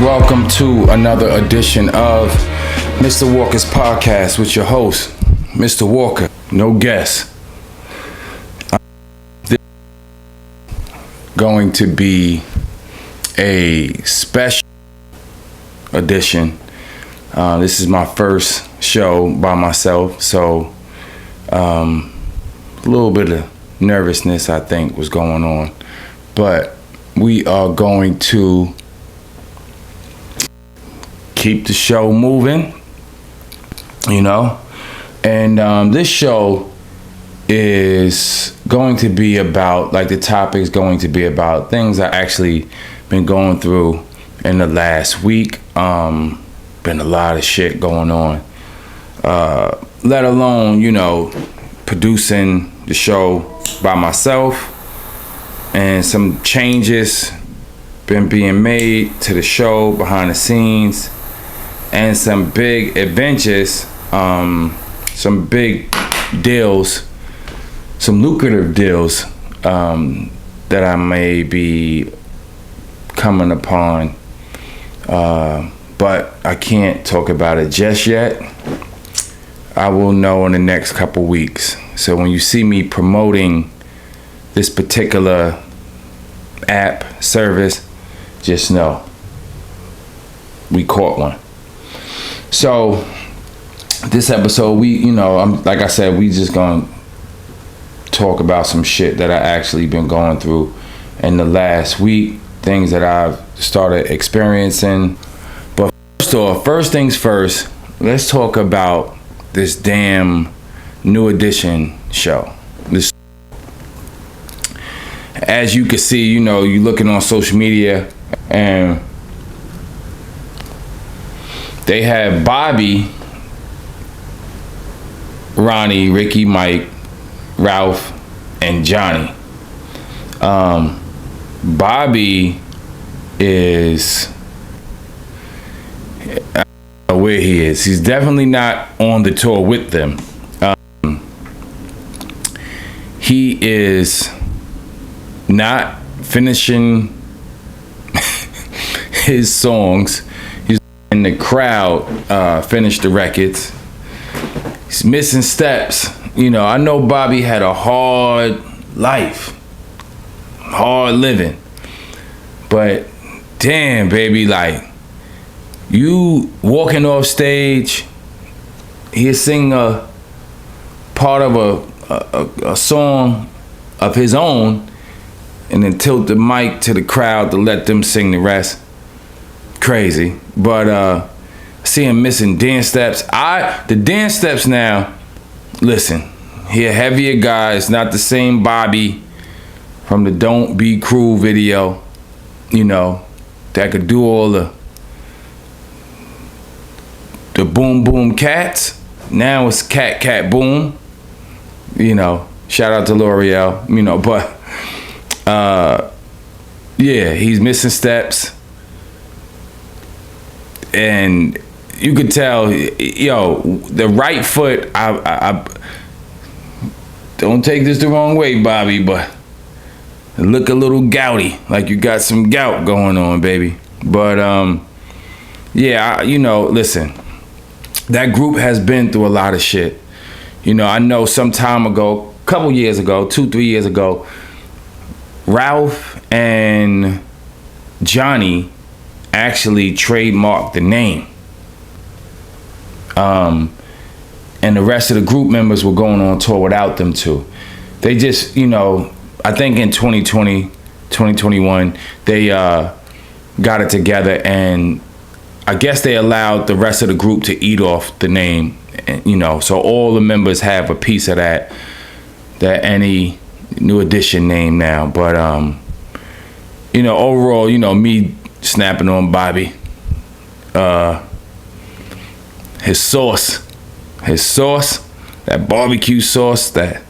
welcome to another edition of Mr. Walkers podcast with your host, Mr. Walker. No guess. This is going to be a special edition. This is my first show by myself, so a little bit of nervousness, I think, was going on. But we are going to keep the show moving, and this show is going to be about, the topic is going to be about things I actually been going through in the last week. Been a lot of shit going on, let alone, producing the show by myself, and some changes been being made to the show behind the scenes, and some big adventures, some big deals, some lucrative deals that I may be coming upon, but I can't talk about it just yet. I will know in the next couple weeks. So when you see me promoting this particular app service, just know we caught one. So this episode, we just gonna talk about some shit that I actually been going through in the last week, things that I've started experiencing. But first things first, let's talk about this damn New Edition show. As you can see, you looking on social media, and they have Bobby, Ronnie, Ricky, Mike, Ralph, and Johnny. Bobby is, I don't know where he is. He's definitely not on the tour with them. He is not finishing his songs. He's in the crowd, finish the records. He's missing steps. I know Bobby had a hard life, hard living, but damn, baby, you walking off stage, he sing a part of a song of his own, and then tilt the mic to the crowd to let them sing the rest. Crazy. But see him missing dance steps. The dance steps now, listen, he a heavier guy. It's not the same Bobby from the Don't Be Cruel video, that could do all the boom boom cats. Now it's cat boom. Shout out to L'Oreal, but yeah, he's missing steps, and you could tell, the right foot, I don't take this the wrong way, Bobby, but look a little gouty, like you got some gout going on, baby. But yeah, listen, that group has been through a lot of shit. I know some time ago, a couple years ago, 2-3 years ago, Ralph and Johnny actually trademarked the name. And the rest of the group members were going on tour without them too. They just, I think in 2020, 2021, they got it together, and I guess they allowed the rest of the group to eat off the name, so all the members have a piece of that any New Edition name now. But overall, me snapping on Bobby, his sauce, that barbecue sauce, that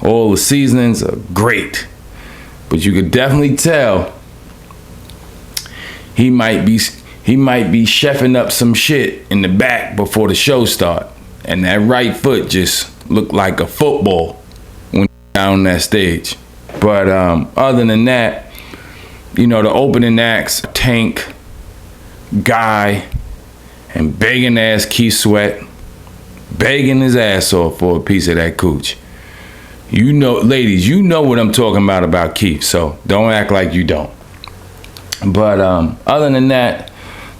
all the seasonings are great, but you could definitely tell he might be chefing up some shit in the back before the show start, and that right foot just looked like a football when down that stage. But other than that, the opening acts, Tank, guy and begging ass Keith Sweat, begging his ass off for a piece of that cooch. You know, ladies, you know what I'm talking about Keith, so don't act like you don't. But other than that,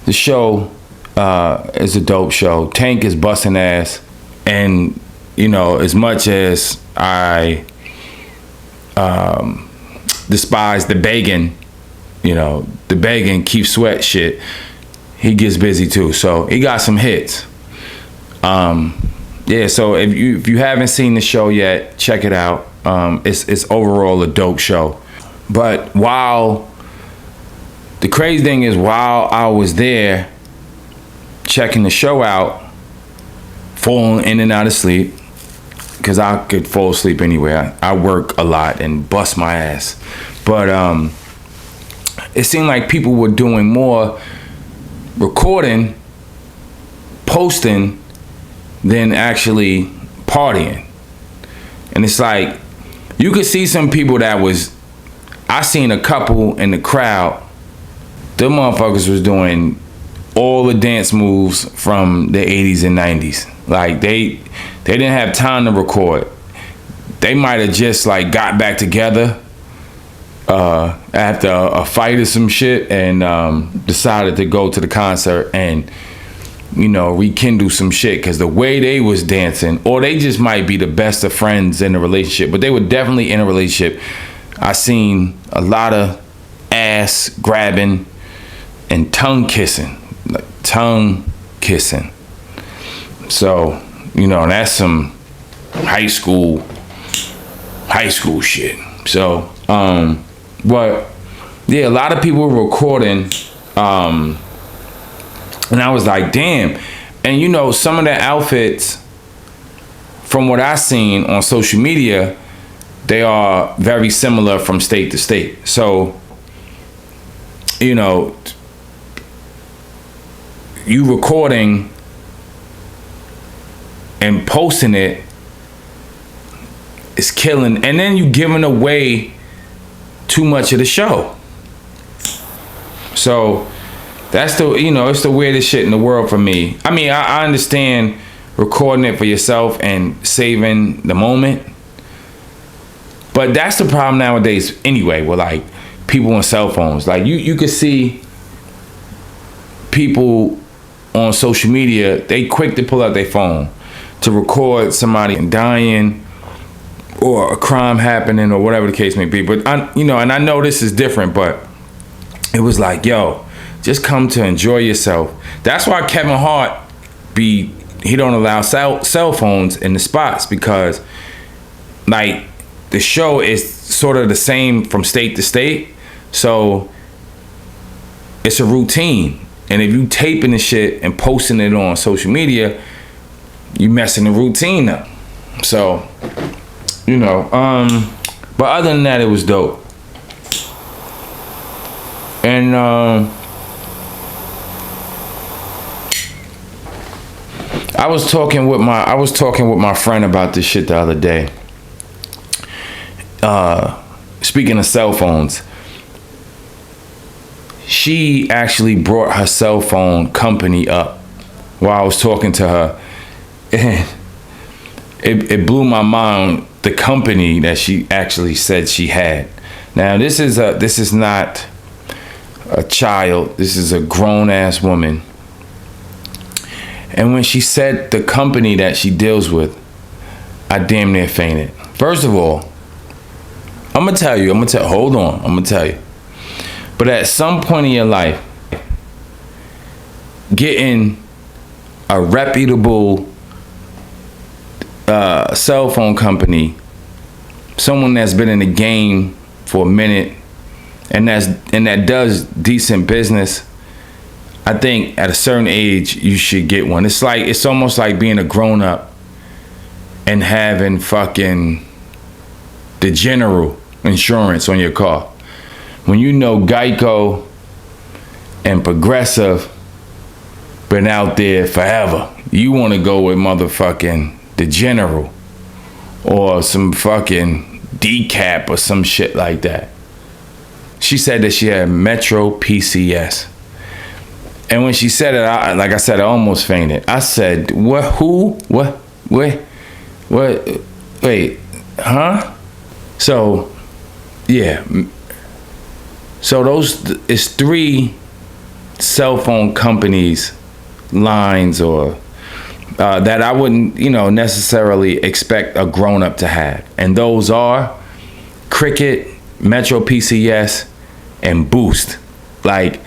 the show is a dope show. Tank is busting ass, and you know, as much as I despise the begging, you know, the begging Keith Sweat shit, he gets busy too. So he got some hits. Yeah, so if you haven't seen the show yet, check it out. It's overall a dope show. But the crazy thing is, while I was there checking the show out, falling in and out of sleep, because I could fall asleep anywhere. I work a lot and bust my ass. But it seemed like people were doing more recording, posting, than actually partying. And it's like, you could see some people I seen a couple in the crowd, them motherfuckers was doing all the dance moves from the 80s and 90s. Like they didn't have time to record. They might have just like got back together after a fight or some shit and decided to go to the concert and, you know, rekindle some shit, because the way they was dancing, or they just might be the best of friends in a relationship, but they were definitely in a relationship. I seen a lot of ass grabbing and tongue kissing. So, you know, that's some high school shit. So, but yeah, a lot of people were recording, and I was like, damn. And you know, some of the outfits, from what I seen on social media, they are very similar from state to state. So, you know, you recording and posting it is killing, and then you giving away too much of the show. So that's it's the weirdest shit in the world for me. I mean, I understand recording it for yourself and saving the moment, but that's the problem nowadays anyway, with like people on cell phones. Like you could see people on social media, they quick to pull out their phone to record somebody dying or a crime happening or whatever the case may be. But and I know this is different, but it was like, yo, just come to enjoy yourself. That's why Kevin Hart he don't allow cell phones in the spots, because like the show is sort of the same from state to state. So it's a routine. And if you taping the shit and posting it on social media, you messing the routine up. So, but other than that, it was dope. And I was talking with my friend about this shit the other day. Speaking of cell phones, she actually brought her cell phone company up while I was talking to her, and it blew my mind, the company that she actually said she had. Now this is not a child, this is a grown ass woman. And when she said the company that she deals with, I damn near fainted. First of all, I'm gonna tell you. But at some point in your life, getting a reputable cell phone company, someone that's been in the game for a minute, and that does decent business, I think at a certain age you should get one. It's almost like being a grown up and having fucking the general insurance on your car. When you know Geico and Progressive been out there forever, you want to go with motherfucking the general or some fucking decap or some shit like that. She said that she had Metro PCS. And when she said it, like I said, I almost fainted. I said, what, who, what, wait, huh? So, yeah. So it's 3 cell phone companies, lines, or that I wouldn't, necessarily expect a grown-up to have. And those are Cricket, Metro PCS, and Boost. Like,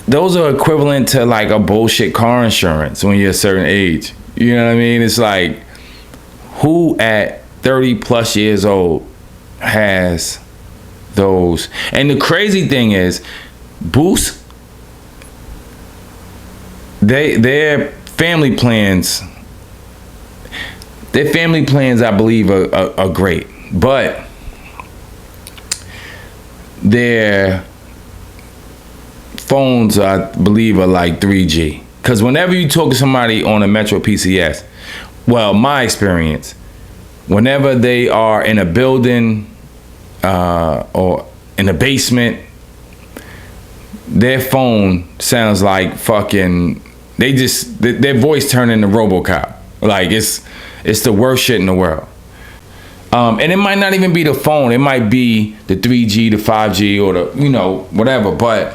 those are equivalent to like a bullshit car insurance when you're a certain age. You know what I mean? It's like, who at 30 plus years old has those? And the crazy thing is, Boost, their family plans, I believe, are great. But their phones, I believe, are like 3G. Because whenever you talk to somebody on a Metro PCS, well, my experience, whenever they are in a building or in a basement, their phone sounds like fucking, their voice turned into RoboCop. Like, it's the worst shit in the world. And it might not even be the phone. It might be the 3G, the 5G, or the, whatever. But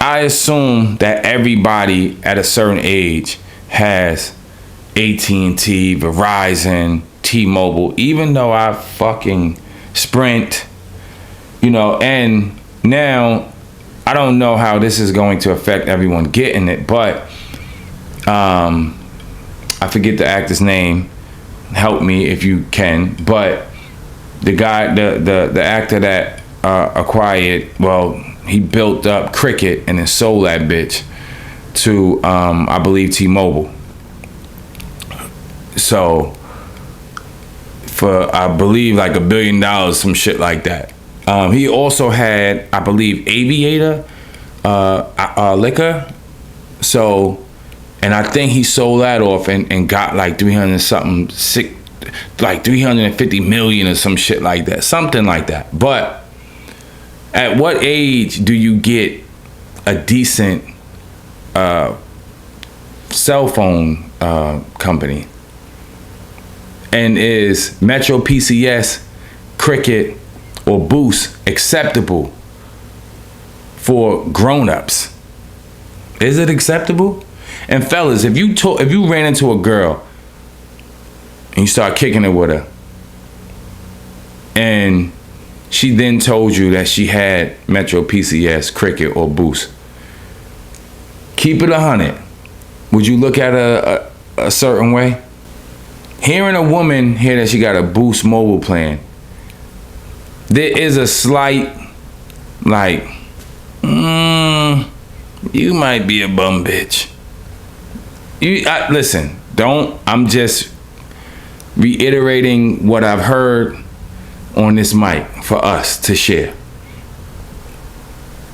I assume that everybody at a certain age has AT&T, Verizon, T-Mobile, even though I fucking Sprint, and now I don't know how this is going to affect everyone getting it, but I forget the actor's name. Help me if you can. But the guy, the actor that acquired, he built up Cricket and then sold that bitch to, I believe, T-Mobile. So for, I believe, like $1 billion, some shit like that. He also had, I believe, Aviator liquor. So, and I think he sold that off and got like 350 million or some shit like that, something like that. But at what age do you get a decent cell phone company? And is Metro PCS, Cricket, or Boost acceptable for grown-ups? Is it acceptable? And fellas, if you ran into a girl and you start kicking it with her, and she then told you that she had Metro PCS, Cricket, or Boost, keep it 100. Would you look at a certain way? Hearing a woman hear that she got a Boost mobile plan, there is a slight, like, you might be a bum bitch. Listen, I'm just reiterating what I've heard on this mic for us to share.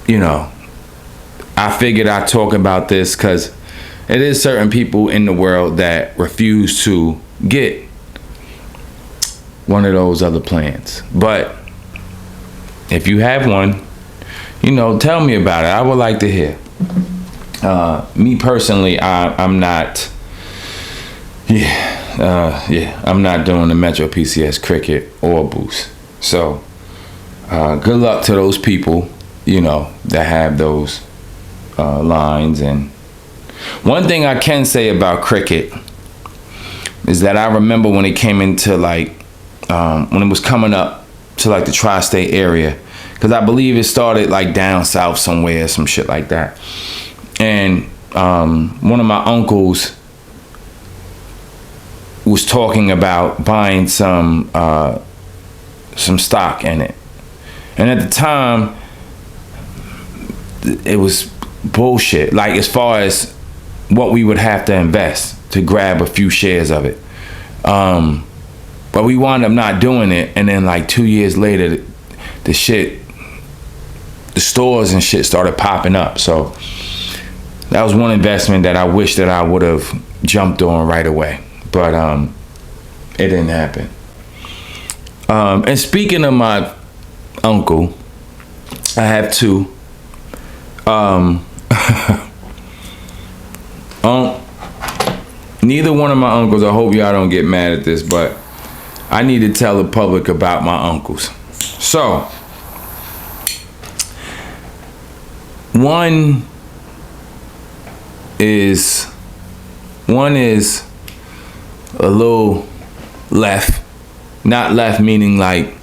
I figured I'd talk about this because it is certain people in the world that refuse to get one of those other plans. But if you have one, tell me about it. I would like to hear. Me personally, I'm not. I'm not doing the Metro PCS, Cricket, or Boost. So, good luck to those people, that have those lines. And one thing I can say about Cricket is that I remember when it came into when it was coming up to like the tri-state area, because I believe it started like down south somewhere, some shit like that. And one of my uncles was talking about buying some stock in it, and at the time it was bullshit, like as far as what we would have to invest to grab a few shares of it. But we wound up not doing it, and then like 2 years later the stores and shit started popping up. So that was one investment that I wish that I would have jumped on right away, but it didn't happen. And speaking of my uncle. I have two. Neither one of my uncles, I hope y'all don't get mad at this, but I need to tell the public about my uncles. So, one is a little left, not left meaning like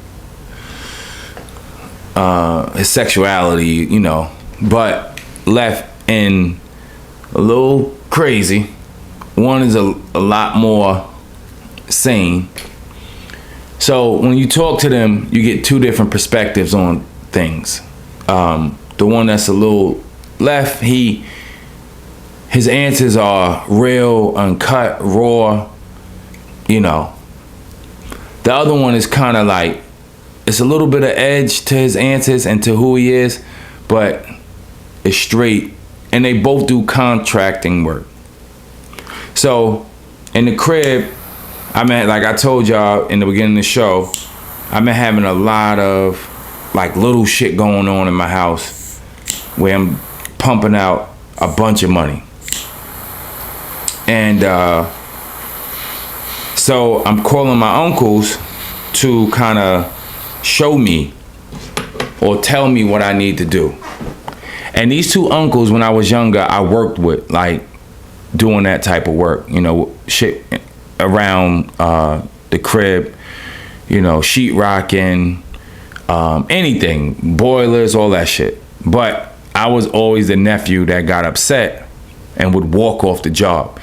his sexuality, you know, but left and a little crazy. One is a lot more sane. So when you talk to them, you get two different perspectives on things. The one that's a little left, his answers are real, uncut, raw, you know. The other one is kind of like, it's a little bit of edge to his answers and to who he is, but it's straight. And they both do contracting work. So in the crib, like I told y'all in the beginning of the show, I've been having a lot of like little shit going on in my house where I'm pumping out a bunch of money. And so I'm calling my uncles to kind of show me or tell me what I need to do. And these two uncles, when I was younger, I worked with, like doing that type of work, you know, shit around the crib, you know, sheetrocking, anything, boilers, all that shit. But I was always the nephew that got upset and would walk off the job.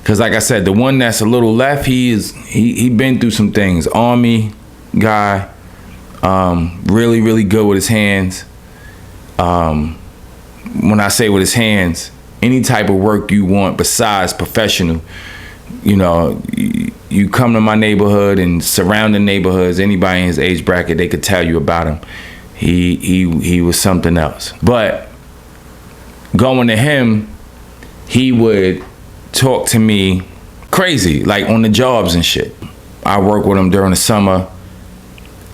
Cause like I said, the one that's a little left, he been through some things. Army guy, really, really good with his hands. When I say with his hands, any type of work you want besides professional, you know, you come to my neighborhood and surrounding neighborhoods, anybody in his age bracket, they could tell you about him. He was something else. But going to him, he would talk to me crazy, like on the jobs and shit. I work with him during the summer,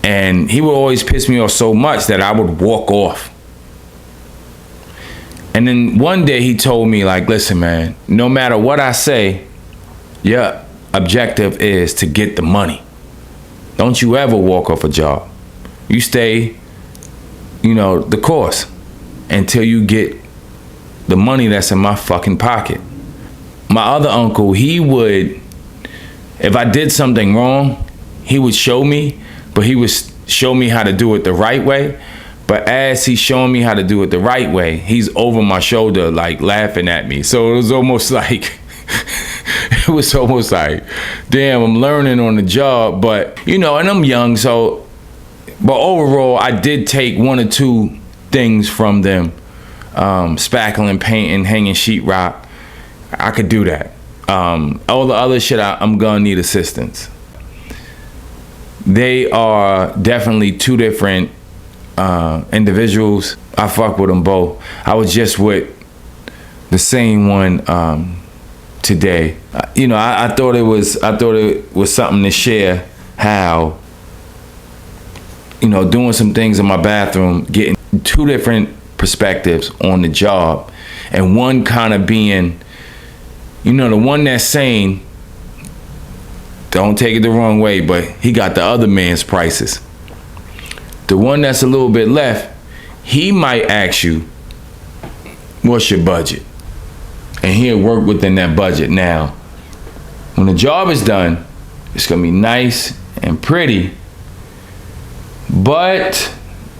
and he would always piss me off so much that I would walk off. And then one day he told me, like, listen, man, no matter what I say, your objective is to get the money. Don't you ever walk off a job. You stay, you know, the course until you get the money that's in my fucking pocket. My other uncle, he would, if I did something wrong, he would show me, but he would show me how to do it the right way. But as he's showing me how to do it the right way, he's over my shoulder, like laughing at me. So it was almost like, damn, I'm learning on the job. But, you know, and I'm young, so, but overall, I did take one or two things from them. Spackling, painting, hanging sheetrock. I could do that. All the other shit, I'm gonna need assistance. They are definitely two different individuals. I fuck with them both. I was just with the same one today. You know, I thought it was something to share how, you know, doing some things in my bathroom, getting two different perspectives on the job, and one kind of being, you know, the one that's saying, don't take it the wrong way, but he got the other man's prices. The one that's a little bit left, he might ask you, what's your budget? And he'll work within that budget. Now, when the job is done, it's gonna be nice and pretty, but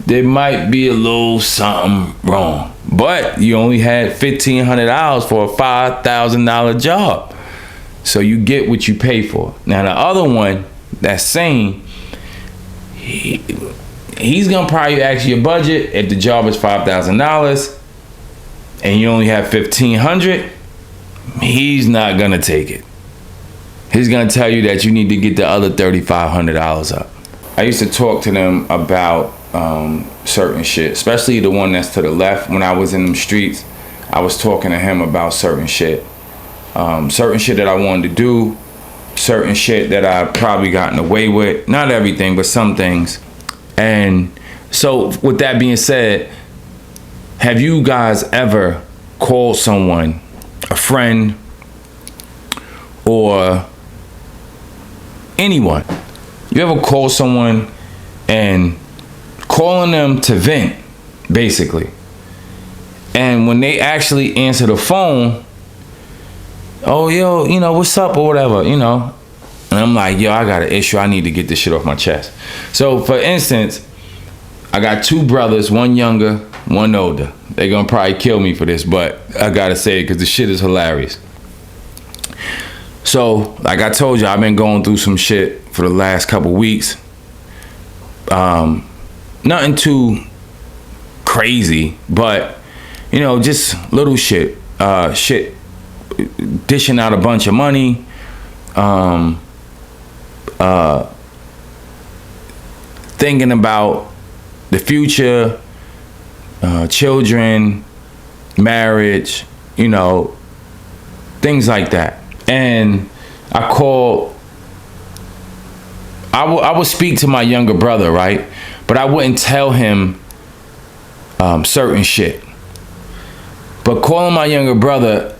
there might be a little something wrong. But you only had $1,500 for a $5,000 job. So you get what you pay for. Now the other one that's sane, he's gonna probably ask you a budget. If the job is $5,000 and you only have $1,500, he's not gonna take it. He's gonna tell you that you need to get the other $3,500 up. I used to talk to them about certain shit, especially the one that's to the left. When I was in them streets, I was talking to him about certain shit. Certain shit that I wanted to do, certain shit that I probably gotten away with. Not everything, but some things. And So with that being said, have you guys ever called someone, a friend, or anyone? You ever call someone and calling them to vent, basically? And when they actually answer the phone, oh, yo, you know, what's up or whatever, you know? And I'm like, yo, I got an issue. I need to get this shit off my chest. So for instance, I got two brothers, one younger, one older. They're gonna probably kill me for this, but I gotta say it because the shit is hilarious. So, like I told you, I've been going through some shit for the last couple weeks. Nothing too crazy, but, you know, just little shit. Dishing out a bunch of money. Thinking about the future, children, marriage, you know, things like that. And I called, I would speak to my younger brother, right? But I wouldn't tell him certain shit. But calling my younger brother,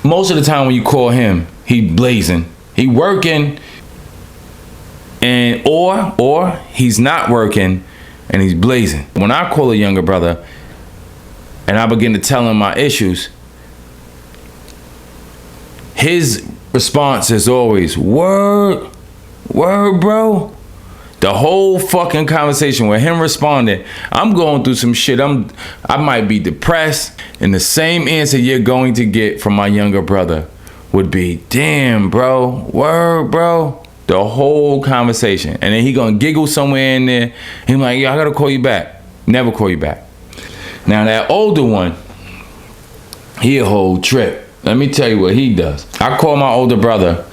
most of the time when you call him, he blazing. He working, and or he's not working and he's blazing. When I call a younger brother and I begin to tell him my issues, his response is always, word, bro. The whole fucking conversation with him responding, I'm going through some shit. I might be depressed. And the same answer you're going to get from my younger brother would be, damn, bro, word, bro. The whole conversation. And then he gonna giggle somewhere in there. He's like, yo, I gotta call you back. Never call you back. Now that older one, he a whole trip. Let me tell you what he does. I call my older brother.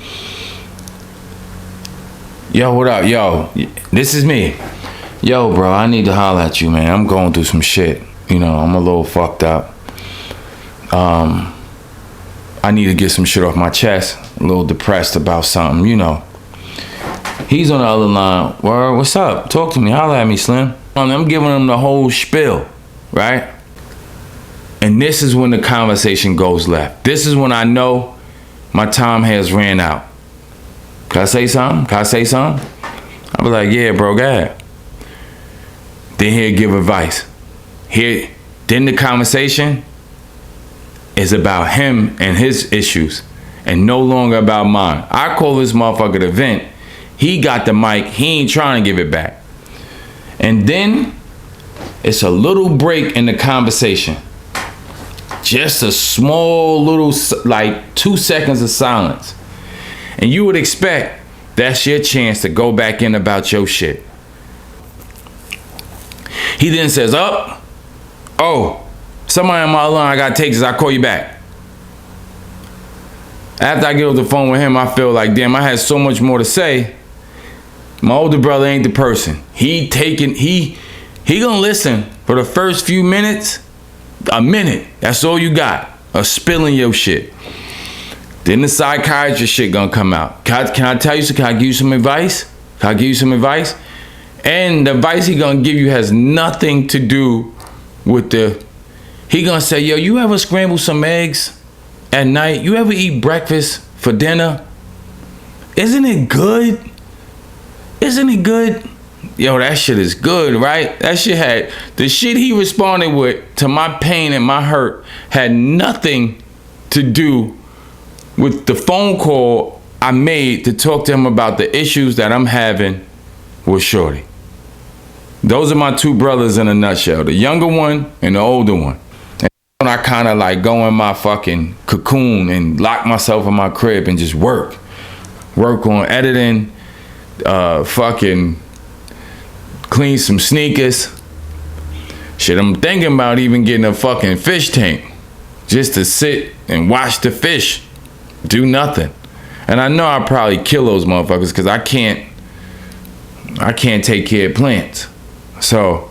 Yo, what up? Yo, this is me. Yo, bro, I need to holler at you, man. I'm going through some shit. You know, I'm a little fucked up. I need to get some shit off my chest. A little depressed about something, you know. He's on the other line. Word, what's up? Talk to me. Holler at me, Slim. I'm giving him the whole spiel, right? And this is when the conversation goes left. This is when I know my time has ran out. Can I say something? I'll be like, yeah, bro, go ahead. Then he'll give advice. Then the conversation is about him and his issues and no longer about mine. I call this motherfucker to vent. He got the mic. He ain't trying to give it back. And then it's a little break in the conversation. Just a small little, like 2 seconds of silence. And you would expect that's your chance to go back in about your shit. He then says, oh, somebody on my line, I gotta take this, I'll call you back. After I get off the phone with him, I feel like, damn, I had so much more to say. My older brother ain't the person. He gonna listen for the first few minutes, a minute. That's all you got, of spilling your shit. Then the psychiatrist shit gonna come out. Can I tell you, can I give you some advice? And the advice he gonna give you has nothing to do with he gonna say, yo, you ever scramble some eggs at night? You ever eat breakfast for dinner? Isn't it good? Yo, that shit is good, right? That shit had, the shit he responded with to my pain and my hurt had nothing to do with the phone call I made to talk to him about the issues that I'm having with Shorty. Those are my two brothers in a nutshell, the younger one and the older one. And when I kind of like go in my fucking cocoon and lock myself in my crib and just work on editing, fucking clean some sneakers. Shit, I'm thinking about even getting a fucking fish tank just to sit and watch the fish do nothing. And I know I'll probably kill those motherfuckers because I can't take care of plants. So,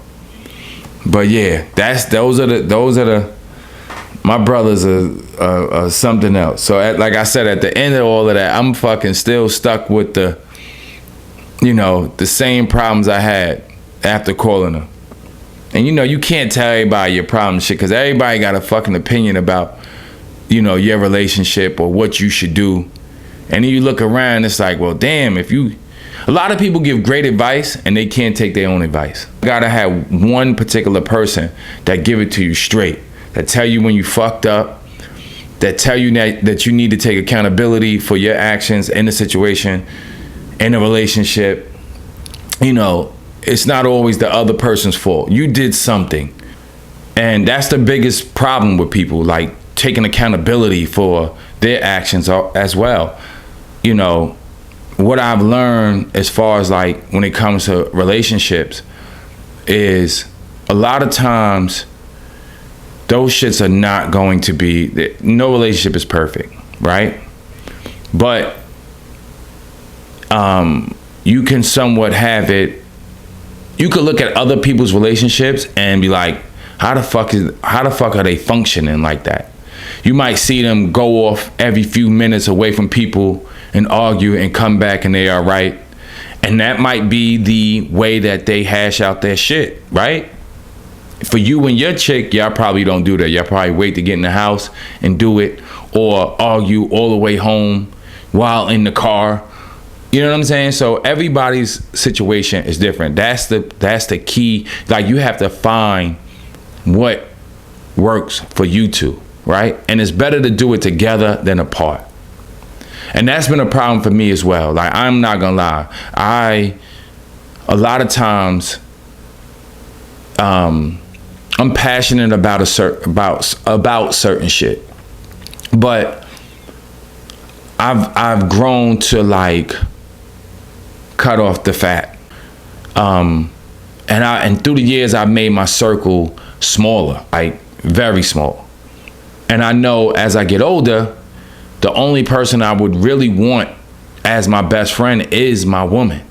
but yeah, those are the my brothers are something else. So like I said, at the end of all of that, I'm fucking still stuck with the same problems I had after calling her. And you know, you can't tell everybody your problem shit, because everybody got a fucking opinion about, you know, your relationship or what you should do. And then you look around, it's like, well, damn, a lot of people give great advice and they can't take their own advice. You gotta have one particular person that give it to you straight, that tell you when you fucked up, that tell you that you need to take accountability for your actions in the situation, in a relationship. You know, it's not always the other person's fault. You did something. And that's the biggest problem with people, like taking accountability for their actions as well. You know, what I've learned as far as like when it comes to relationships is a lot of times those shits are not going to be, no relationship is perfect, right? But you can somewhat have it. You could look at other people's relationships and be like, how the fuck are they functioning like that? You might see them go off every few minutes away from people and argue and come back and they are right. And that might be the way that they hash out their shit, right? For you and your chick, y'all probably don't do that. Y'all probably wait to get in the house and do it, or argue all the way home while in the car. You know what I'm saying? So everybody's situation is different. That's the key. Like, you have to find what works for you two, right? And it's better to do it together than apart. And that's been a problem for me as well. Like, I'm not gonna lie. A lot of times, I'm passionate about certain shit, but I've grown to like cut off the fat. And through the years, I've made my circle smaller, like very small. And I know as I get older, the only person I would really want as my best friend is my woman.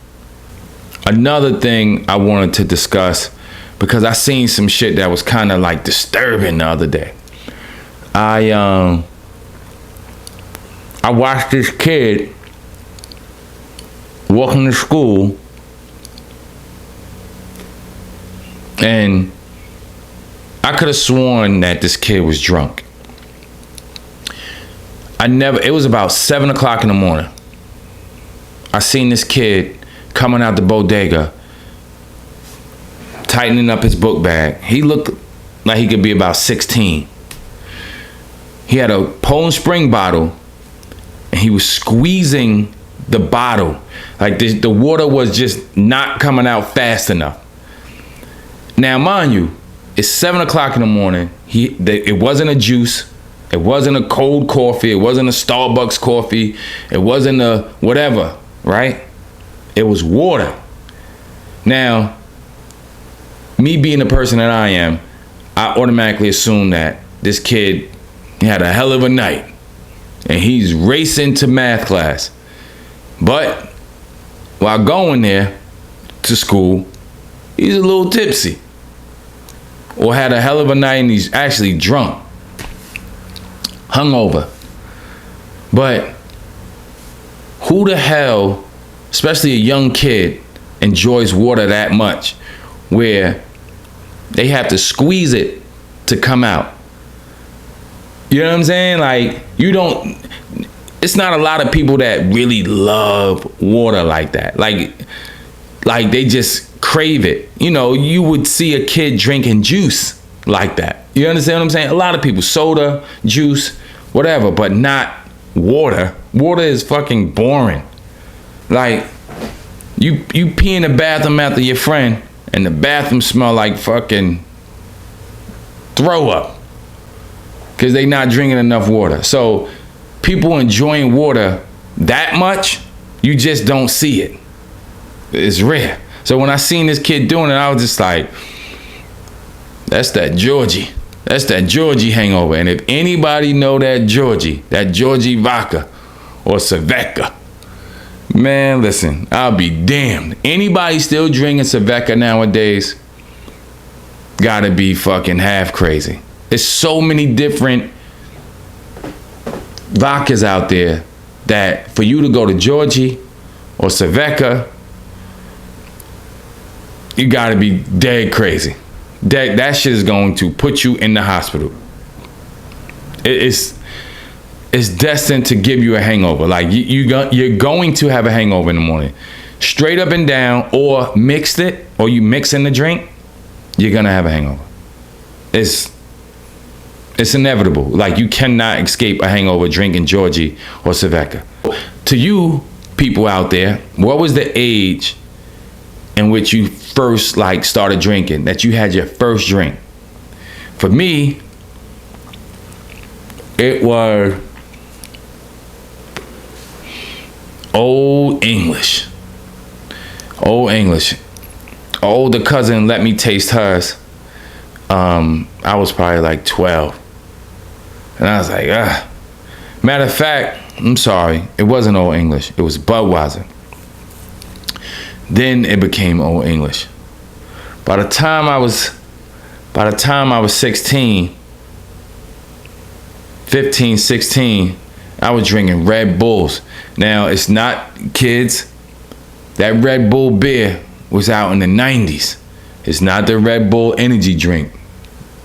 Another thing I wanted to discuss, because I seen some shit that was kind of like disturbing the other day. I watched this kid walking to school, and I could have sworn that this kid was drunk. It was about 7 o'clock in the morning. I seen this kid coming out the bodega, tightening up his book bag. He looked like he could be about 16. He had a Poland Spring bottle, and he was squeezing the bottle. Like the water was just not coming out fast enough. Now, mind you, it's 7 o'clock in the morning. It wasn't a juice. It wasn't a cold coffee. It wasn't a Starbucks coffee. It wasn't a whatever, right? It was water. Now, me being the person that I am, I automatically assume that this kid had a hell of a night and he's racing to math class. But while going there to school, he's a little tipsy, or had a hell of a night and he's actually drunk, hungover. But who the hell, especially a young kid, enjoys water that much where they have to squeeze it to come out? You know what I'm saying? Like, it's not a lot of people that really love water like that. Like they just crave it. You know, you would see a kid drinking juice like that. You understand what I'm saying? A lot of people, soda, juice, whatever, but not water. Water is fucking boring. Like, you pee in the bathroom after your friend, and the bathroom smell like fucking throw up, because they not drinking enough water. So people enjoying water that much, you just don't see it. It's rare. So when I seen this kid doing it, I was just like, that's that Georgie. That's that Georgie hangover. And if anybody know that Georgie vodka or Saveca, man, listen, I'll be damned. Anybody still drinking Saveca nowadays gotta be fucking half crazy. There's so many different vodkas out there that for you to go to Georgie or Saveca, you gotta be dead crazy. That shit is going to put you in the hospital. It's destined to give you a hangover. Like you're going to have a hangover in the morning. Straight up and down, or mixed it, or you mix in the drink, you're gonna have a hangover. It's inevitable. Like, you cannot escape a hangover drinking Georgie or Savecca. To you people out there, what was the age in which you first like started drinking, that you had your first drink? For me, it was Old English. Old English. Older cousin let me taste hers. I was probably like 12. And I was like, ah. Matter of fact, I'm sorry, it wasn't Old English. It was Budweiser. Then it became Old English. By the time I was 16, 15, 16, I was drinking Red Bulls. Now, it's not, kids, that Red Bull beer was out in the 90s. It's not the Red Bull energy drink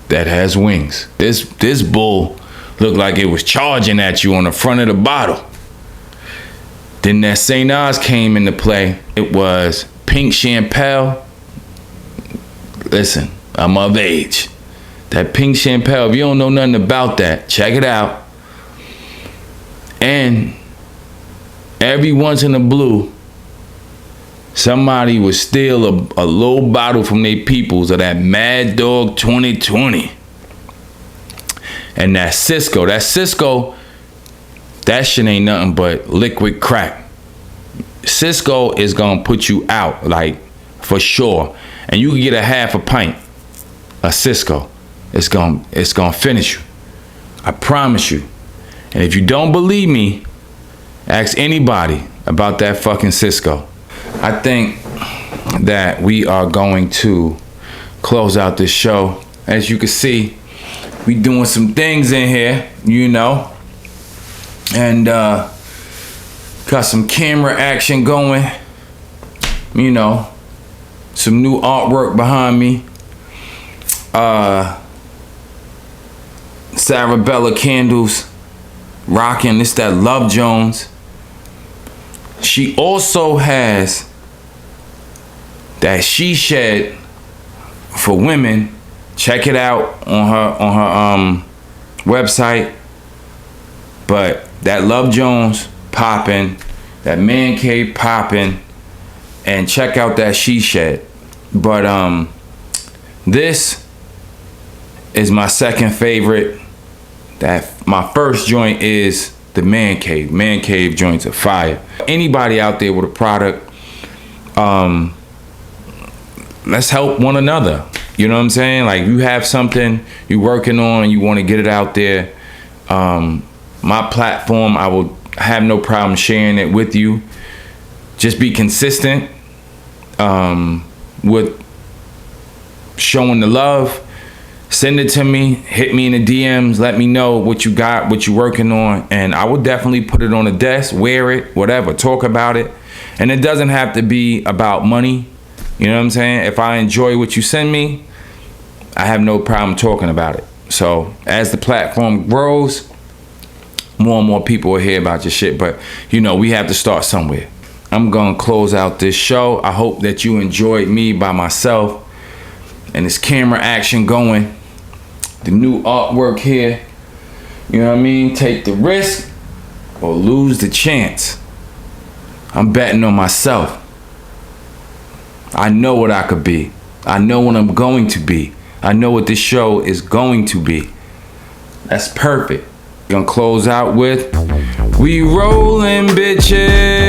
that has wings. This bull looked like it was charging at you on the front of the bottle. Then that St. Oz came into play. It was Pink Champale. Listen, I'm of age. That Pink Champale, if you don't know nothing about that, check it out. And every once in a blue, somebody would steal a little bottle from their peoples of that Mad Dog 2020. And that Cisco, that shit ain't nothing but liquid crack. Cisco is gonna put you out, like, for sure. And you can get a half a pint of Cisco. It's gonna finish you. I promise you. And if you don't believe me, ask anybody about that fucking Cisco. I think that we are going to close out this show. As you can see, we doing some things in here, you know, and got some camera action going, you know, some new artwork behind me. Sarah Bella candles, rocking. It's that Love Jones. She also has that She Shed for women. Check it out on her website. But that Love Jones popping, that Man Cave popping, and check out that She Shed. But this is my second favorite. That my first joint is the Man Cave. Man Cave joints are fire. Anybody out there with a product, let's help one another. You know what I'm saying? Like, you have something you're working on, you want to get it out there. My platform, I will have no problem sharing it with you. Just be consistent with showing the love. Send it to me, hit me in the DMs, let me know what you got, what you're working on, and I will definitely put it on the desk, wear it, whatever, talk about it. And it doesn't have to be about money. You know what I'm saying? If I enjoy what you send me, I have no problem talking about it. So as the platform grows, more and more people will hear about your shit. But, you know, we have to start somewhere. I'm going to close out this show. I hope that you enjoyed me by myself and this camera action going. The new artwork here. You know what I mean? Take the risk or lose the chance. I'm betting on myself. I know what I could be. I know what I'm going to be. I know what this show is going to be. That's perfect. Gonna close out with We Rollin' Bitches.